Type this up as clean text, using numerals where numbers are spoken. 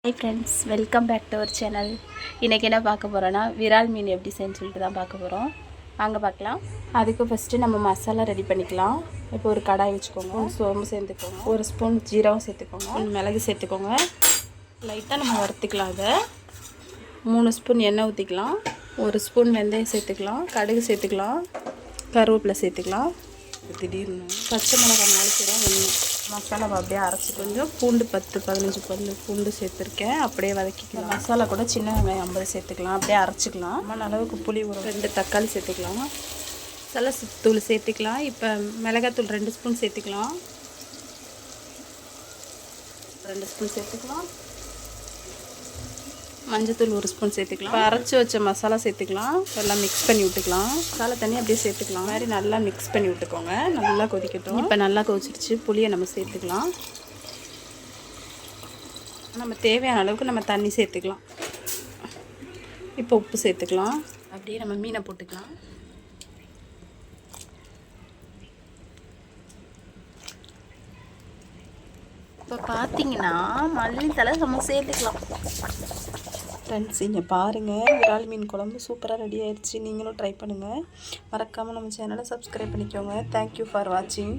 High friends, welcome back to our channel. இன்றைக்கி என்ன பார்க்க போகிறோன்னா, விரால் மீன் எப்படி செய்யணும்னு சொல்லிட்டு தான் பார்க்க போகிறோம். வாங்க பார்க்கலாம். அதுக்கு ஃபஸ்ட்டு நம்ம மசாலா ரெடி பண்ணிக்கலாம். இப்போ ஒரு கடாய் வச்சுக்கோங்க, சோம்பு சேர்த்துக்கோங்க, ஒரு ஸ்பூன் ஜீரகம் சேர்த்துக்கோங்க, மிளகு சேர்த்துக்கோங்க. லைட்டாக நம்ம வறுத்துக்கலாம். அதை 3 ஸ்பூன் எண்ணெய் ஊற்றிக்கலாம், 1 ஸ்பூன் வெந்தயம் சேர்த்துக்கலாம், கடுகு சேர்த்துக்கலாம், கருவேப்பிலை சேர்த்துக்கலாம். திடீர்னு பச்சை மிளகாய் 4 சீரகம் ஒன்று மசாலாவை அப்படியே அரைச்சி கொஞ்சம் பூண்டு 10-15 பல்லு பூண்டு சேர்த்துருக்கேன். அப்படியே வதக்கிக்கலாம். மசாலா கூட சின்ன வெங்காயம் 50 சேர்த்துக்கலாம். அப்படியே அரைச்சிக்கலாம். நம்ம அளவுக்கு புளி ஒரு 2 தக்காளி சேர்த்துக்கலாம். தூள் சேர்த்துக்கலாம். இப்போ மிளகாத்தூள் 2 ஸ்பூன் சேர்த்துக்கலாம். 2 ஸ்பூன் சேர்த்துக்கலாம். மஞ்சத்தூள் 1 ஸ்பூன் சேர்த்துக்கலாம். இப்போ அரைச்சி வச்ச மசாலா சேர்த்துக்கலாம். எல்லாம் மிக்ஸ் பண்ணி விட்டுக்கலாம். மசாலா தண்ணி அப்படியே சேர்த்துக்கலாம். மாதிரி நல்லா மிக்ஸ் பண்ணி விட்டுக்கோங்க. நல்லா கொதிக்கட்டும். இப்போ நல்லா கொதிச்சிருச்சு. புளியை நம்ம சேர்த்துக்கலாம். நம்ம தேவையான அளவுக்கு நம்ம தண்ணி சேர்த்துக்கலாம். இப்போ உப்பு சேர்த்துக்கலாம். அப்படியே நம்ம மீனை போட்டுக்கலாம். இப்போ பார்த்தீங்கன்னா மல்லித்தலை நம்ம சேர்த்துக்கலாம். ஃப்ரெண்ட்ஸ், இங்கே பாருங்கள், விரால் மீன் குழம்பு சூப்பராக ரெடி ஆயிடுச்சு. நீங்களும் ட்ரை பண்ணுங்கள். மறக்காமல் நம்ம சேனலை சப்ஸ்கிரைப் பண்ணிக்கோங்க. தேங்க்யூ ஃபார் வாட்சிங்.